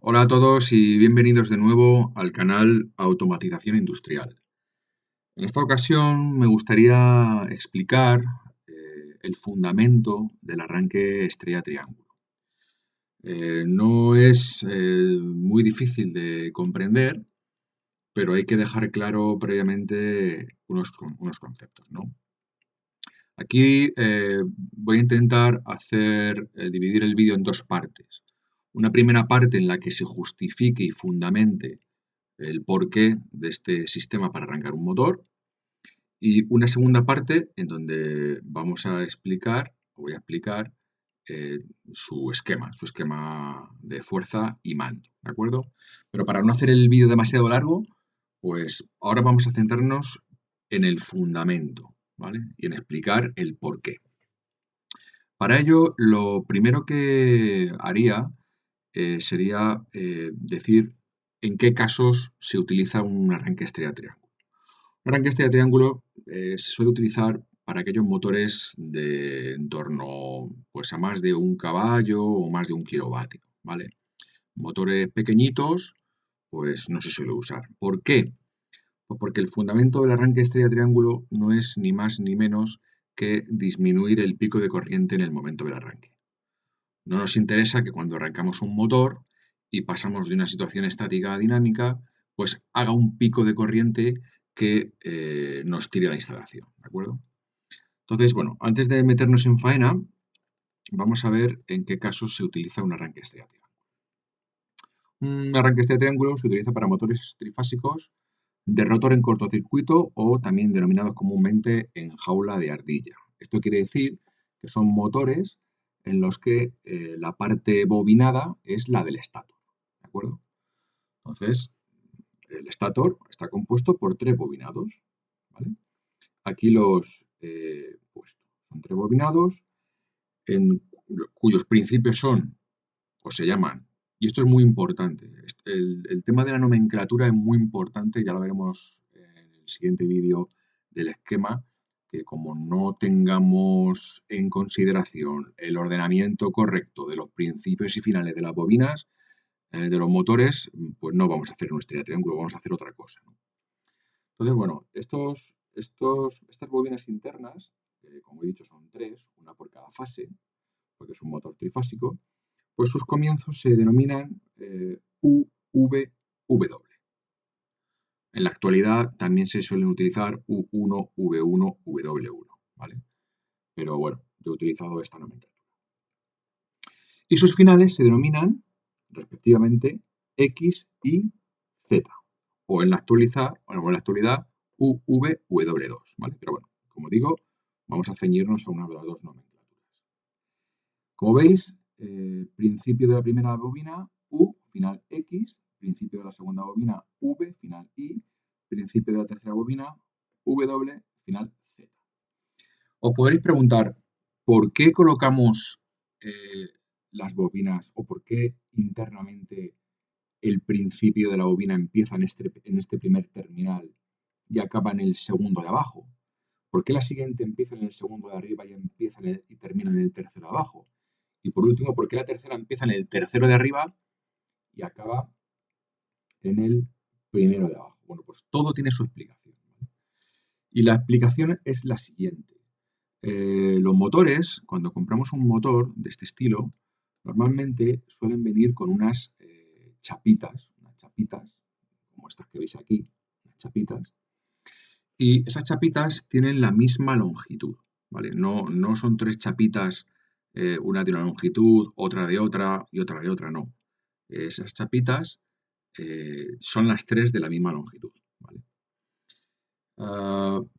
Hola a todos y bienvenidos de nuevo al canal Automatización Industrial. En esta ocasión me gustaría explicar el fundamento del arranque estrella-triángulo. No es muy difícil de comprender, pero hay que dejar claro previamente unos conceptos, ¿no? Aquí voy a intentar dividir el vídeo en dos partes. Una primera parte en la que se justifique y fundamente el porqué de este sistema para arrancar un motor y una segunda parte en donde voy a explicar su esquema de fuerza y mando, ¿de acuerdo? Pero para no hacer el vídeo demasiado largo, pues ahora vamos a centrarnos en el fundamento, ¿vale? Y en explicar el porqué. Para ello, lo primero que haría sería decir en qué casos se utiliza un arranque estrella-triángulo. Un arranque estrella-triángulo se suele utilizar para aquellos motores de en torno pues, a más de 1 caballo o más de 1 kilovatio, ¿vale? Motores pequeñitos, pues no se suele usar. ¿Por qué? Pues porque el fundamento del arranque estrella-triángulo no es ni más ni menos que disminuir el pico de corriente en el momento del arranque. No nos interesa que cuando arrancamos un motor y pasamos de una situación estática a dinámica, pues haga un pico de corriente que nos tire la instalación, ¿de acuerdo? Entonces, bueno, antes de meternos en faena, vamos a ver en qué casos se utiliza un arranque estrella-triángulo. Un arranque estrella-triángulo se utiliza para motores trifásicos de rotor en cortocircuito o también denominados comúnmente en jaula de ardilla. Esto quiere decir que son motores en los que la parte bobinada es la del estator, ¿de acuerdo? Entonces, el estator está compuesto por tres bobinados, ¿vale? Aquí los he puesto. Son tres bobinados cuyos principios son o se llaman, y esto es muy importante, el tema de la nomenclatura es muy importante, ya lo veremos en el siguiente vídeo del esquema, que como no tengamos en consideración el ordenamiento correcto de los principios y finales de las bobinas, de los motores, pues no vamos a hacer una estrella triángulo, vamos a hacer otra cosa, ¿no? Entonces, bueno, estas bobinas internas, como he dicho, son tres, una por cada fase, porque es un motor trifásico, pues sus comienzos se denominan UVW. En la actualidad también se suelen utilizar U1, V1, W1, ¿vale? Pero bueno, yo he utilizado esta nomenclatura. Y sus finales se denominan, respectivamente, X y Z. O en la actualidad UVW2, ¿vale? Pero bueno, como digo, vamos a ceñirnos a una de las dos nomenclaturas. Como veis, principio de la primera bobina, U, final X, principio de la segunda bobina, V, final Y, principio de la tercera bobina, W, final Z. Os podréis preguntar, ¿por qué colocamos las bobinas o por qué internamente el principio de la bobina empieza en este primer terminal y acaba en el segundo de abajo? ¿Por qué la siguiente empieza en el segundo de arriba y termina en el tercero de abajo? Y por último, ¿por qué la tercera empieza en el tercero de arriba y acaba en el primero de abajo? Bueno, pues todo tiene su explicación, ¿vale? Y la explicación es la siguiente. Los motores, cuando compramos un motor de este estilo, normalmente suelen venir con unas chapitas, como estas que veis aquí, unas chapitas, y esas chapitas tienen la misma longitud, ¿vale? No son tres chapitas, una de una longitud, otra de otra y otra de otra, no. Esas chapitas son las tres de la misma longitud, ¿vale?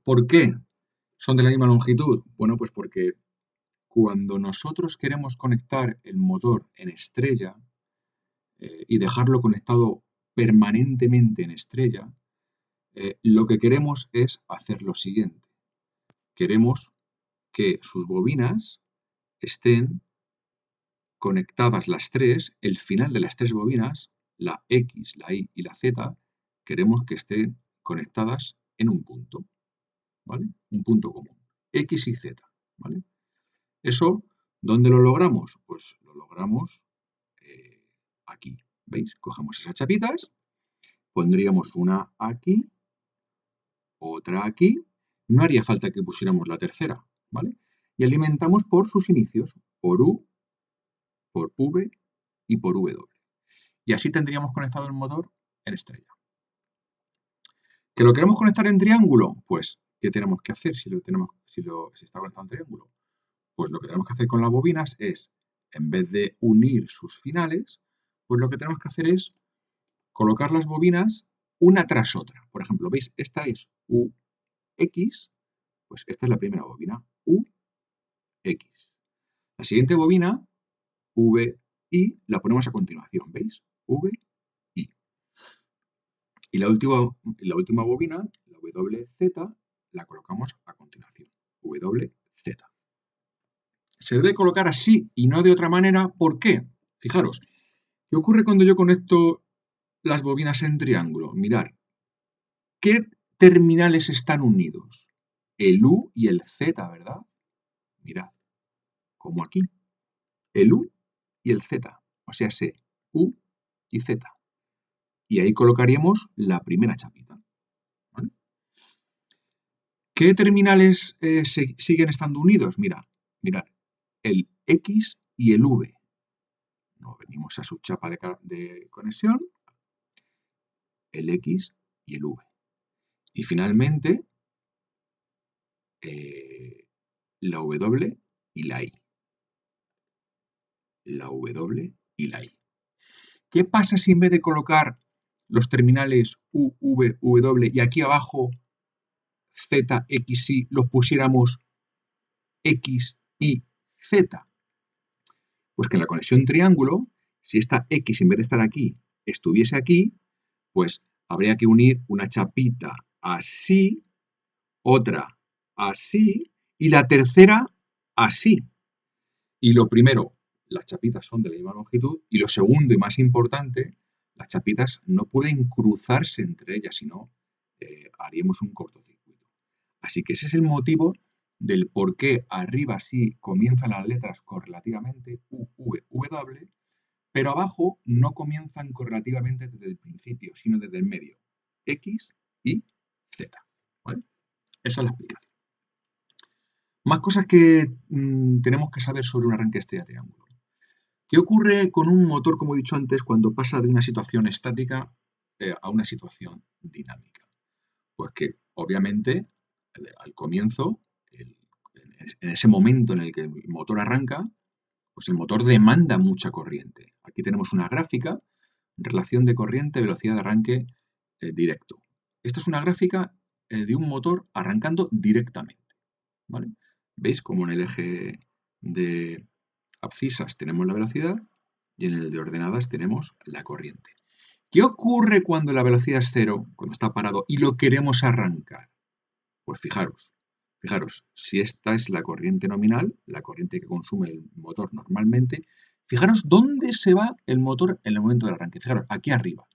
¿Por qué son de la misma longitud? Bueno, pues porque cuando nosotros queremos conectar el motor en estrella y dejarlo conectado permanentemente en estrella, lo que queremos es hacer lo siguiente. Queremos que sus bobinas estén conectadas las tres, el final de las tres bobinas, la X, la Y y la Z, queremos que estén conectadas en un punto, ¿vale? Un punto común, X y Z, ¿vale? Eso, ¿dónde lo logramos? Pues lo logramos aquí, ¿Veis? Cogemos esas chapitas, pondríamos una aquí, otra aquí. No haría falta que pusiéramos la tercera, ¿vale? Y alimentamos por sus inicios, por U, por V y por W. Y así tendríamos conectado el motor en estrella. ¿Que lo queremos conectar en triángulo? Pues, ¿qué tenemos que hacer si está conectado en triángulo? Pues lo que tenemos que hacer con las bobinas es, en vez de unir sus finales, pues lo que tenemos que hacer es colocar las bobinas una tras otra. Por ejemplo, ¿veis? Esta es UX, pues esta es la primera bobina, UX. La siguiente bobina, VI, la ponemos a continuación, ¿veis? VI. Y la última bobina, la WZ, la colocamos a continuación, WZ. Se debe colocar así y no de otra manera. ¿Por qué? Fijaros, ¿qué ocurre cuando yo conecto las bobinas en triángulo? Mirad, ¿qué terminales están unidos? El U y el Z, ¿verdad? Mirad, como aquí, el U y el Z, o sea, U y Z. Y ahí colocaríamos la primera chapita, ¿vale? ¿Qué terminales siguen estando unidos? Mirad, el X y el V. Nos venimos a su chapa de conexión, el X y el V. Y finalmente, la W y la I. La W y la I. ¿Qué pasa si en vez de colocar los terminales U, V, W y aquí abajo Z, X, Y, los pusiéramos X, Y, Z? Pues que en la conexión triángulo, si esta X en vez de estar aquí, estuviese aquí, pues habría que unir una chapita así, otra así y la tercera así. Y lo primero, las chapitas son de la misma longitud y lo segundo y más importante, las chapitas no pueden cruzarse entre ellas, sino haríamos un cortocircuito. Así que ese es el motivo del por qué arriba sí comienzan las letras correlativamente U, V, W, pero abajo no comienzan correlativamente desde el principio, sino desde el medio, X y Z. ¿Vale? Esa es la explicación. Más cosas que tenemos que saber sobre un arranque estrella triángulo. ¿Qué ocurre con un motor, como he dicho antes, cuando pasa de una situación estática a una situación dinámica? Pues que, obviamente, al comienzo, en ese momento en el que el motor arranca, pues el motor demanda mucha corriente. Aquí tenemos una gráfica, relación de corriente, velocidad de arranque directo. Esta es una gráfica de un motor arrancando directamente, ¿vale? ¿Veis cómo en el eje de abscisas tenemos la velocidad y en el de ordenadas tenemos la corriente? ¿Qué ocurre cuando la velocidad es cero, cuando está parado y lo queremos arrancar? Pues fijaros, si esta es la corriente nominal, la corriente que consume el motor normalmente, fijaros dónde se va el motor en el momento del arranque. Fijaros, aquí arriba.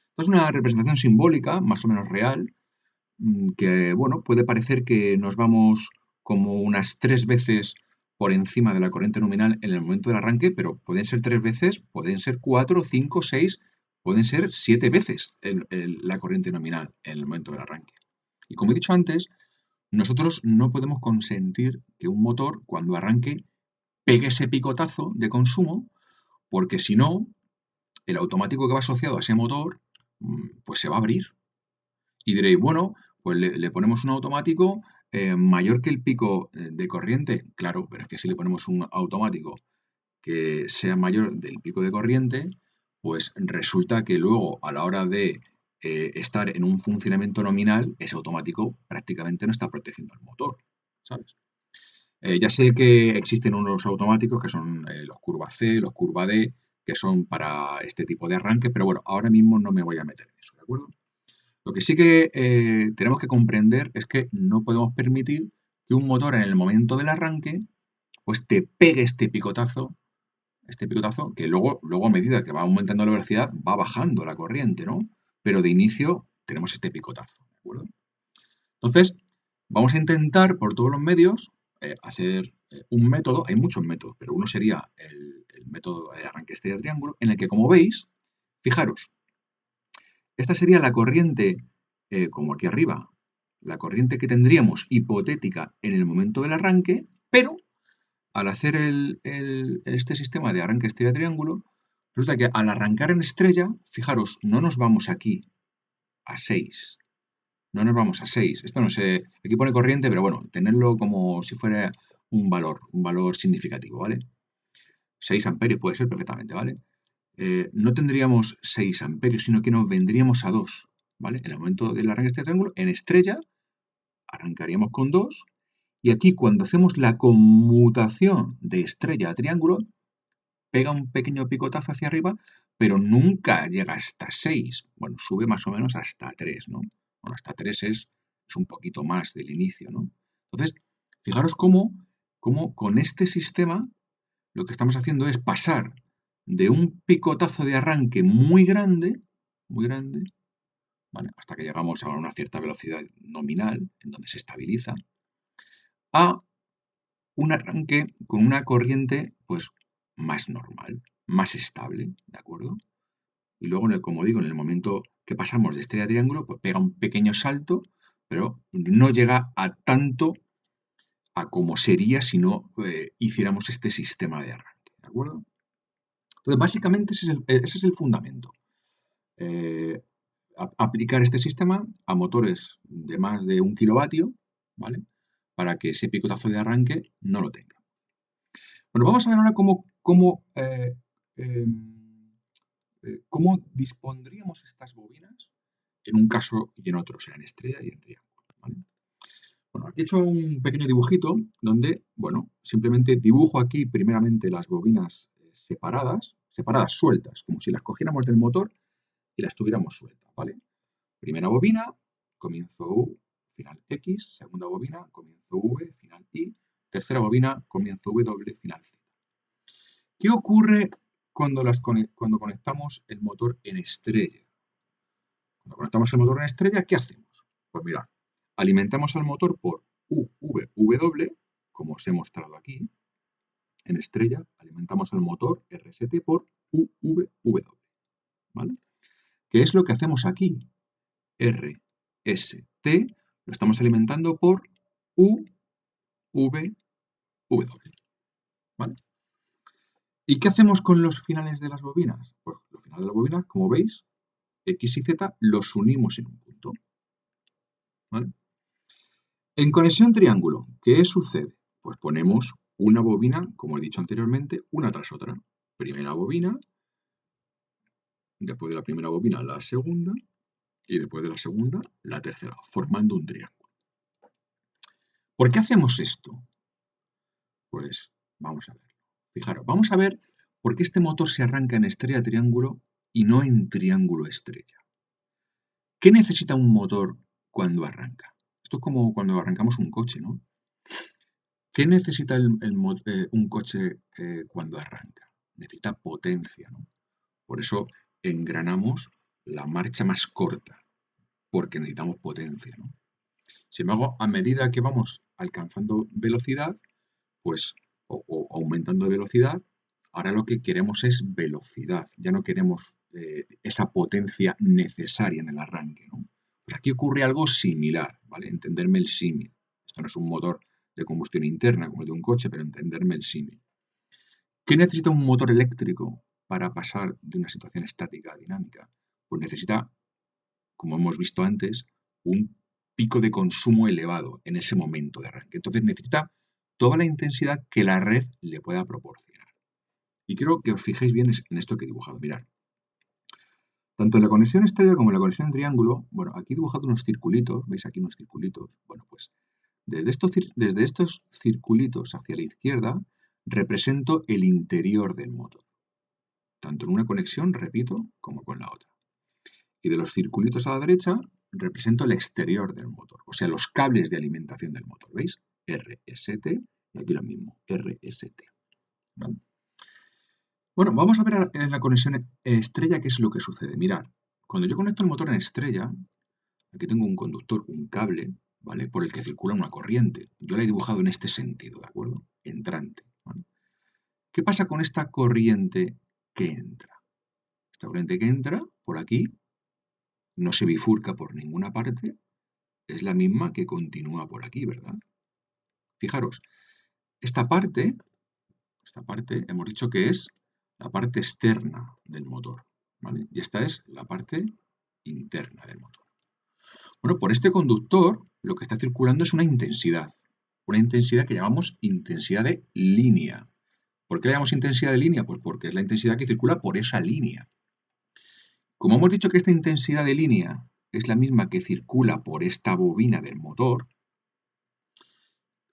Esto es una representación simbólica, más o menos real, que bueno, puede parecer que nos vamos como unas 3 veces por encima de la corriente nominal en el momento del arranque, pero pueden ser 3 veces, pueden ser 4, 5, 6, pueden ser 7 veces la corriente nominal en el momento del arranque. Y como he dicho antes, nosotros no podemos consentir que un motor, cuando arranque, pegue ese picotazo de consumo, porque si no, el automático que va asociado a ese motor, pues se va a abrir. Y diréis, bueno, pues le ponemos un automático mayor que el pico de corriente. Claro, pero es que si le ponemos un automático que sea mayor del pico de corriente, pues resulta que luego a la hora de estar en un funcionamiento nominal, ese automático prácticamente no está protegiendo el motor, ¿sabes? Ya sé que existen unos automáticos que son los curva C, los curva D, que son para este tipo de arranque, pero bueno, ahora mismo no me voy a meter en eso, ¿de acuerdo? Lo que sí que tenemos que comprender es que no podemos permitir que un motor en el momento del arranque pues te pegue este picotazo que luego a medida que va aumentando la velocidad va bajando la corriente, ¿no? Pero de inicio tenemos este picotazo, ¿de acuerdo? Entonces, vamos a intentar por todos los medios hacer un método, hay muchos métodos, pero uno sería el método de arranque estrella triángulo, en el que, como veis, Fijaros, esta sería la corriente, como aquí arriba, la corriente que tendríamos hipotética en el momento del arranque, pero al hacer este sistema de arranque estrella-triángulo, resulta que al arrancar en estrella, fijaros, no nos vamos aquí a 6. No nos vamos a 6. Esto no sé, aquí pone corriente, pero bueno, tenerlo como si fuera un valor significativo, ¿vale? 6 amperios puede ser perfectamente, ¿vale? No tendríamos 6 amperios, sino que nos vendríamos a 2, ¿vale? En el momento del arranque de este triángulo, en estrella, arrancaríamos con 2, y aquí cuando hacemos la conmutación de estrella a triángulo, pega un pequeño picotazo hacia arriba, pero nunca llega hasta 6. Bueno, sube más o menos hasta 3, ¿no? Bueno, hasta 3 es un poquito más del inicio, ¿no? Entonces, fijaros cómo con este sistema lo que estamos haciendo es pasar de un picotazo de arranque muy grande, ¿vale? Hasta que llegamos a una cierta velocidad nominal, en donde se estabiliza, a un arranque con una corriente pues más normal, más estable, ¿de acuerdo? Y luego, como digo, en el momento que pasamos de estrella a triángulo, pues pega un pequeño salto, pero no llega a tanto a como sería si no hiciéramos este sistema de arranque, ¿de acuerdo? Entonces, básicamente ese es el fundamento. Eh, Aplicar este sistema a motores de más de 1 kilovatio, ¿vale? Para que ese picotazo de arranque no lo tenga. Bueno, vamos a ver ahora cómo dispondríamos estas bobinas en un caso y en otro, o sea, en estrella y en triángulo, ¿vale? Bueno, aquí he hecho un pequeño dibujito donde, bueno, simplemente dibujo aquí primeramente las bobinas separadas sueltas, como si las cogiéramos del motor y las tuviéramos sueltas, ¿vale? Primera bobina, comienzo U, final X, segunda bobina, comienzo V, final Y, tercera bobina, comienzo W, final Z. ¿Qué ocurre cuando conectamos el motor en estrella? Cuando conectamos el motor en estrella, ¿qué hacemos? Pues mirad, alimentamos al motor por UVW, como os he mostrado aquí. En estrella alimentamos al motor RST por UVW, ¿vale? ¿Qué es lo que hacemos aquí? RST lo estamos alimentando por UVW, ¿vale? ¿Y qué hacemos con los finales de las bobinas? Pues los finales de las bobinas, como veis, X y Z los unimos en un punto, ¿vale? En conexión triángulo, ¿qué sucede? Pues ponemos una bobina, como he dicho anteriormente, una tras otra. Primera bobina, después de la primera bobina la segunda y después de la segunda la tercera, formando un triángulo. ¿Por qué hacemos esto? Pues vamos a ver. Fijaros, vamos a ver por qué este motor se arranca en estrella triángulo y no en triángulo estrella. ¿Qué necesita un motor cuando arranca? Esto es como cuando arrancamos un coche, ¿no? ¿Qué necesita un coche cuando arranca? Necesita potencia, ¿no? Por eso engranamos la marcha más corta, porque necesitamos potencia, ¿no? Sin embargo, a medida que vamos alcanzando velocidad, pues, o aumentando velocidad, ahora lo que queremos es velocidad, ya no queremos esa potencia necesaria en el arranque, ¿no? Pues aquí ocurre algo similar, ¿vale? Entenderme el símil. Esto no es un motor de combustión interna como el de un coche, pero entenderme el símil. ¿Qué necesita un motor eléctrico para pasar de una situación estática a dinámica? Pues necesita, como hemos visto antes, un pico de consumo elevado en ese momento de arranque. Entonces necesita toda la intensidad que la red le pueda proporcionar. Y quiero que os fijéis bien en esto que he dibujado. Mirad, tanto en la conexión estrella como en la conexión en triángulo, bueno, aquí he dibujado unos circulitos, veis aquí unos circulitos. Bueno, pues desde estos circulitos hacia la izquierda represento el interior del motor, tanto en una conexión, repito, como con la otra. Y de los circulitos a la derecha represento el exterior del motor, o sea, los cables de alimentación del motor, ¿veis? RST y aquí lo mismo, RST. ¿Vale? Bueno, vamos a ver en la conexión estrella qué es lo que sucede. Mirad, cuando yo conecto el motor en estrella, aquí tengo un conductor, un cable, ¿vale? Por el que circula una corriente. Yo la he dibujado en este sentido, ¿de acuerdo? Entrante, ¿vale? ¿Qué pasa con esta corriente que entra? esta corriente que entra por aquí, no se bifurca por ninguna parte, es la misma que continúa por aquí, ¿verdad? Fijaros, esta parte hemos dicho que es la parte externa del motor, ¿vale? Y esta es la parte interna del motor. Bueno, por este conductor lo que está circulando es una intensidad que llamamos intensidad de línea. ¿Por qué le llamamos intensidad de línea? Pues porque es la intensidad que circula por esa línea. Como hemos dicho que esta intensidad de línea es la misma que circula por esta bobina del motor,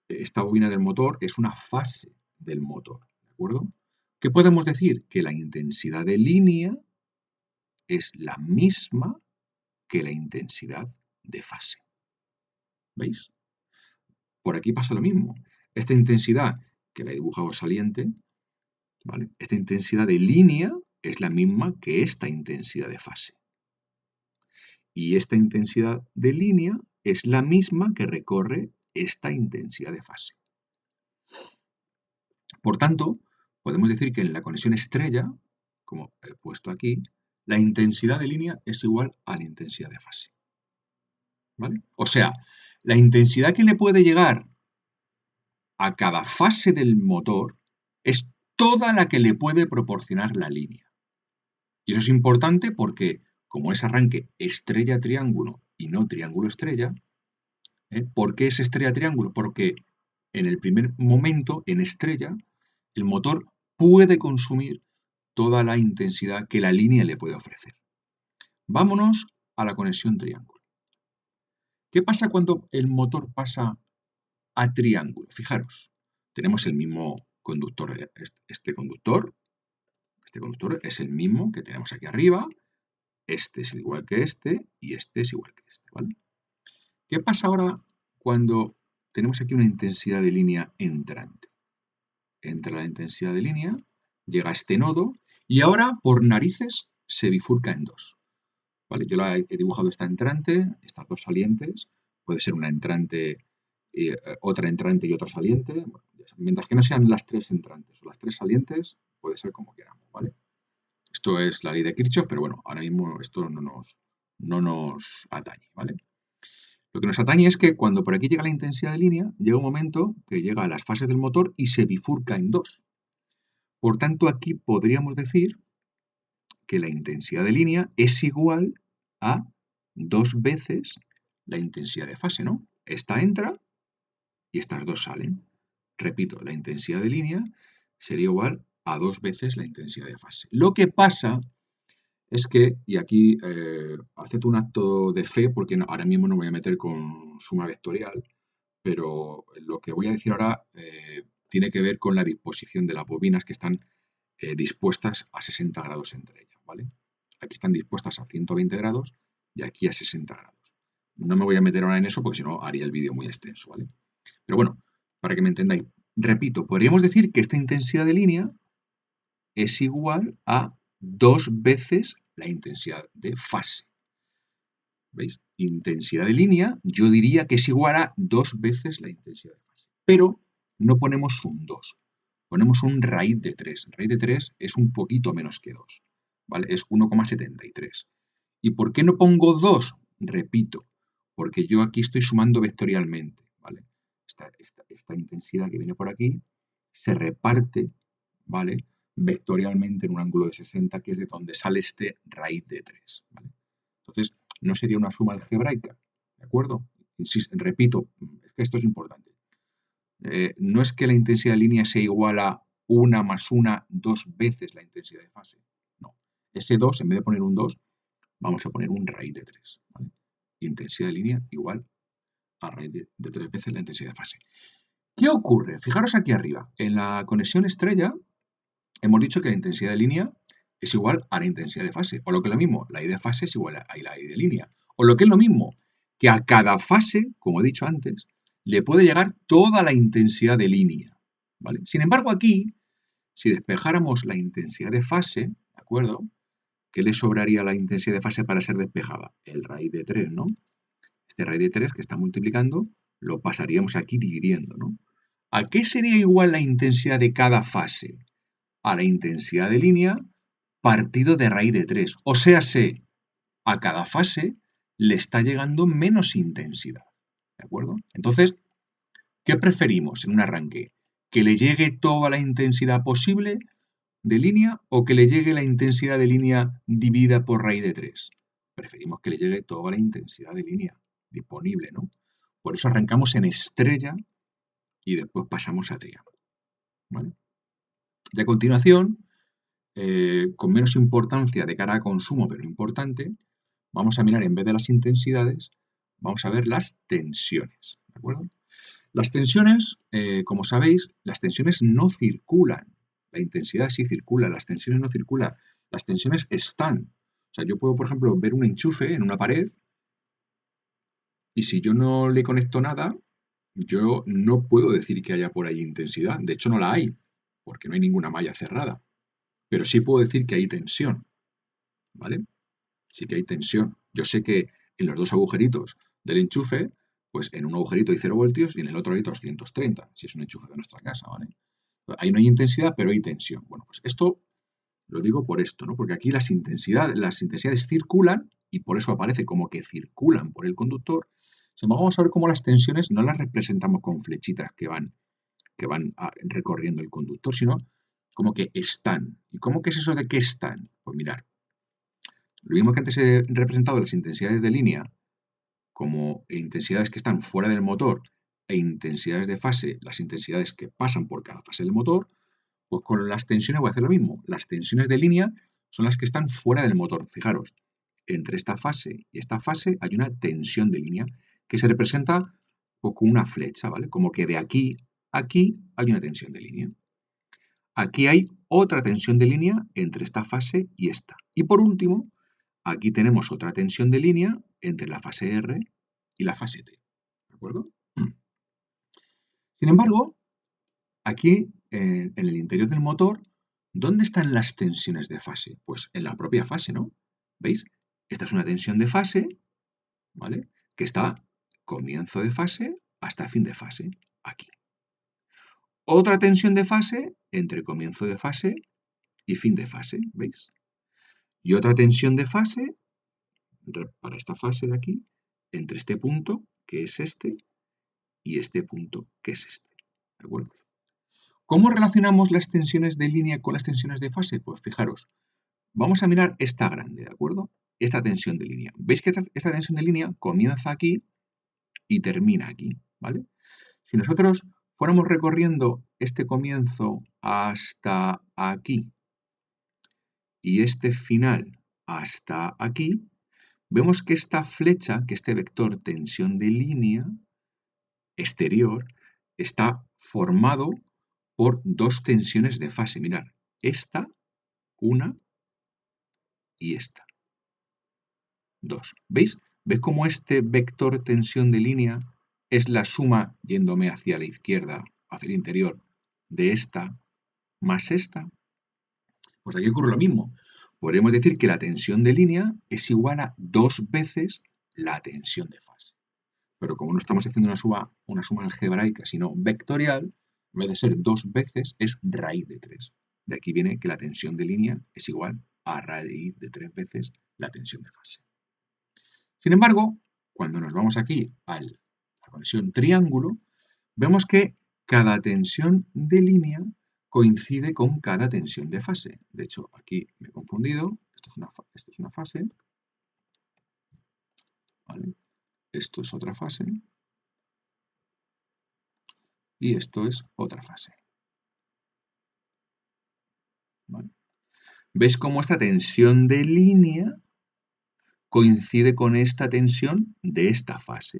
esta bobina del motor es una fase del motor, ¿de acuerdo? ¿Qué podemos decir? Que la intensidad de línea es la misma que la intensidad de fase. ¿Veis? Por aquí pasa lo mismo. Esta intensidad, que la he dibujado saliente, ¿vale? Esta intensidad de línea es la misma que esta intensidad de fase. Y esta intensidad de línea es la misma que recorre esta intensidad de fase. Por tanto, podemos decir que en la conexión estrella, como he puesto aquí, la intensidad de línea es igual a la intensidad de fase. ¿Vale? O sea, la intensidad que le puede llegar a cada fase del motor es toda la que le puede proporcionar la línea. Y eso es importante porque, como es arranque estrella-triángulo y no triángulo-estrella, ¿por qué es estrella-triángulo? Porque en el primer momento, en estrella, el motor puede consumir toda la intensidad que la línea le puede ofrecer. Vámonos a la conexión triángulo. ¿Qué pasa cuando el motor pasa a triángulo? Fijaros, tenemos el mismo conductor, este conductor es el mismo que tenemos aquí arriba, este es igual que este y este es igual que este, ¿vale? ¿Qué pasa ahora cuando tenemos aquí una intensidad de línea entrante? Entra la intensidad de línea, llega a este nodo y ahora por narices se bifurca en dos. ¿Vale? Yo he dibujado esta entrante, estas dos salientes, puede ser una entrante, otra entrante y otra saliente. Bueno, mientras que no sean las tres entrantes o las tres salientes, puede ser como queramos, ¿vale? Esto es la ley de Kirchhoff, pero bueno, ahora mismo esto no nos atañe, ¿vale? Lo que nos atañe es que cuando por aquí llega la intensidad de línea, llega un momento que llega a las fases del motor y se bifurca en dos. Por tanto, aquí podríamos decir que la intensidad de línea es igual a dos veces la intensidad de fase, ¿no? Esta entra y estas dos salen. Repito, la intensidad de línea sería igual a dos veces la intensidad de fase. Lo que pasa es que, y aquí acepto un acto de fe, porque ahora mismo no voy a meter con suma vectorial, pero lo que voy a decir ahora tiene que ver con la disposición de las bobinas que están dispuestas a 60 grados entre ellas, ¿vale? Aquí están dispuestas a 120 grados y aquí a 60 grados. No me voy a meter ahora en eso porque si no haría el vídeo muy extenso, ¿vale? Pero bueno, para que me entendáis, repito, podríamos decir que esta intensidad de línea es igual a dos veces la intensidad de fase. ¿Veis? Intensidad de línea, yo diría que es igual a dos veces la intensidad de fase. Pero no ponemos un 2, ponemos un raíz de 3. Raíz de 3 es un poquito menos que 2, ¿vale? Es 1,73. ¿Y por qué no pongo 2? Repito, porque yo aquí estoy sumando vectorialmente, ¿vale? Esta intensidad que viene por aquí se reparte, ¿vale? Vectorialmente en un ángulo de 60, que es de donde sale este raíz de 3, ¿vale? Entonces, no sería una suma algebraica, ¿de acuerdo? Repito, es que esto es importante. No es que la intensidad de línea sea igual a 1 más 1, dos veces la intensidad de fase. No. Ese 2, en vez de poner un 2, vamos a poner un raíz de 3. ¿Vale? Intensidad de línea igual a raíz de 3 veces la intensidad de fase. ¿Qué ocurre? Fijaros aquí arriba. En la conexión estrella hemos dicho que la intensidad de línea es igual a la intensidad de fase. O lo que es lo mismo, la I de fase es igual a la I de línea. O lo que es lo mismo, que a cada fase, como he dicho antes, le puede llegar toda la intensidad de línea. ¿Vale? Sin embargo, aquí, si despejáramos la intensidad de fase, ¿de acuerdo? ¿Qué le sobraría a la intensidad de fase para ser despejada? El raíz de 3, ¿no? Este raíz de 3 que está multiplicando, lo pasaríamos aquí dividiendo, ¿no? ¿A qué sería igual la intensidad de cada fase? A la intensidad de línea partido de raíz de 3. O sea, a cada fase le está llegando menos intensidad. ¿De acuerdo? Entonces, ¿qué preferimos en un arranque? ¿Que le llegue toda la intensidad posible de línea o que le llegue la intensidad de línea dividida por raíz de 3? Preferimos que le llegue toda la intensidad de línea disponible, ¿no? Por eso arrancamos en estrella y después pasamos a triángulo, ¿vale? Y a continuación, con menos importancia de cara a consumo, pero importante, vamos a mirar en vez de las intensidades, vamos a ver las tensiones, ¿de acuerdo? Las tensiones, como sabéis, las tensiones no circulan. La intensidad sí circula, las tensiones no circulan. Las tensiones están. O sea, yo puedo, por ejemplo, ver un enchufe en una pared y si yo no le conecto nada, yo no puedo decir que haya por ahí intensidad. De hecho, no la hay, porque no hay ninguna malla cerrada. Pero sí puedo decir que hay tensión, ¿vale? Sí que hay tensión. Yo sé que en los dos agujeritos del enchufe, pues en un agujerito hay 0 voltios y en el otro hay 230, si es un enchufe de nuestra casa, ¿vale? Ahí no hay intensidad, pero hay tensión. Bueno, pues esto lo digo por esto, ¿no? Porque aquí las intensidades circulan y por eso aparece como que circulan por el conductor. Vamos a ver cómo las tensiones no las representamos con flechitas que van recorriendo el conductor, sino como que están. ¿Y cómo que es eso de que están? Pues mirar, lo mismo que antes he representado las intensidades de línea como intensidades que están fuera del motor e intensidades de fase, las intensidades que pasan por cada fase del motor, pues con las tensiones voy a hacer lo mismo. Las tensiones de línea son las que están fuera del motor. Fijaros, entre esta fase y esta fase hay una tensión de línea que se representa con una flecha, ¿vale? Como que de aquí a aquí hay una tensión de línea. Aquí hay otra tensión de línea entre esta fase y esta. Y por último, aquí tenemos otra tensión de línea entre la fase R y la fase T. ¿De acuerdo? Sin embargo, aquí en el interior del motor, ¿dónde están las tensiones de fase? Pues en la propia fase, ¿no? ¿Veis? Esta es una tensión de fase, ¿vale? Que está comienzo de fase hasta fin de fase, aquí. Otra tensión de fase entre comienzo de fase y fin de fase, ¿veis? Y otra tensión de fase para esta fase de aquí, entre este punto, que es este, y este punto, que es este. ¿De acuerdo? ¿Cómo relacionamos las tensiones de línea con las tensiones de fase? Pues fijaros, vamos a mirar esta grande, ¿de acuerdo? Esta tensión de línea. ¿Veis que esta tensión de línea comienza aquí y termina aquí, ¿vale? Si nosotros fuéramos recorriendo este comienzo hasta aquí y este final hasta aquí, vemos que esta flecha, que este vector tensión de línea exterior, está formado por dos tensiones de fase. Mirad, esta, una y esta, dos. ¿Veis? ¿Veis cómo este vector tensión de línea es la suma, yéndome hacia la izquierda, hacia el interior, de esta más esta? Pues aquí ocurre lo mismo. Podríamos decir que la tensión de línea es igual a 2 veces la tensión de fase. Pero como no estamos haciendo una suma algebraica, sino vectorial, en vez de ser 2 veces, es raíz de 3. De aquí viene que la tensión de línea es igual a raíz de 3 veces la tensión de fase. Sin embargo, cuando nos vamos aquí a la conexión triángulo, vemos que cada tensión de línea coincide con cada tensión de fase. De hecho, aquí me he confundido. Esto es una fase. ¿Vale? Esto es otra fase. Y esto es otra fase. ¿Vale? ¿Veis cómo esta tensión de línea coincide con esta tensión de esta fase?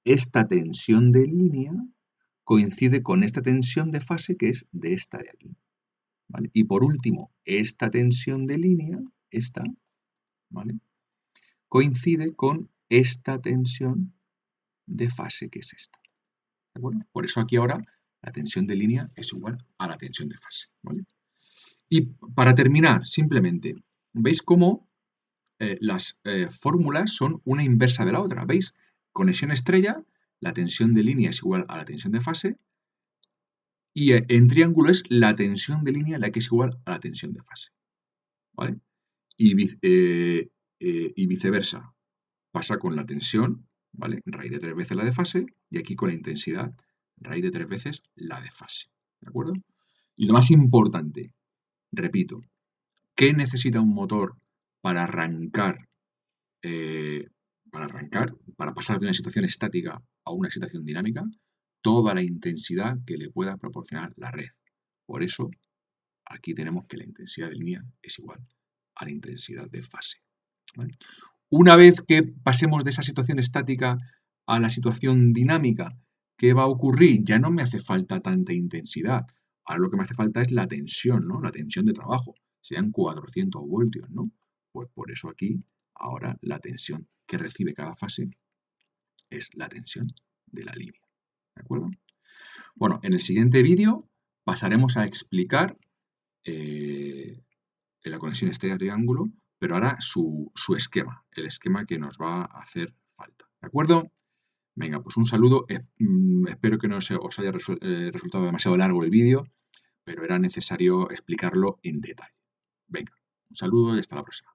Esta tensión de línea coincide con esta tensión de fase que es de esta de aquí. ¿Vale? Y por último, esta tensión de línea, esta, ¿vale? Coincide con esta tensión de fase que es esta. ¿De acuerdo? Por eso aquí ahora la tensión de línea es igual a la tensión de fase. ¿Vale? Y para terminar, simplemente, ¿veis cómo las fórmulas son una inversa de la otra? ¿Veis? Conexión estrella, la tensión de línea es igual a la tensión de fase y en triángulo es la tensión de línea la que es igual a la tensión de fase. ¿vale? Y viceversa. Pasa con la tensión, ¿vale? Raíz de 3 veces la de fase, y aquí con la intensidad, raíz de 3 veces la de fase, ¿de acuerdo? Y lo más importante, repito, ¿qué necesita un motor para arrancar, eh, para pasar de una situación estática a una situación dinámica? Toda la intensidad que le pueda proporcionar la red. Por eso, aquí tenemos que la intensidad de línea es igual a la intensidad de fase, ¿vale? Una vez que pasemos de esa situación estática a la situación dinámica, ¿qué va a ocurrir? Ya no me hace falta tanta intensidad. Ahora lo que me hace falta es la tensión, ¿no? La tensión de trabajo. Sean 400 voltios, ¿no? Pues por eso aquí, ahora la tensión que recibe cada fase es la tensión de la línea. ¿De acuerdo? Bueno, en el siguiente vídeo pasaremos a explicar la conexión estrella-triángulo, pero ahora su esquema, el esquema que nos va a hacer falta. ¿De acuerdo? Venga, pues un saludo. Espero que no os haya resultado demasiado largo el vídeo, pero era necesario explicarlo en detalle. Venga, un saludo y hasta la próxima.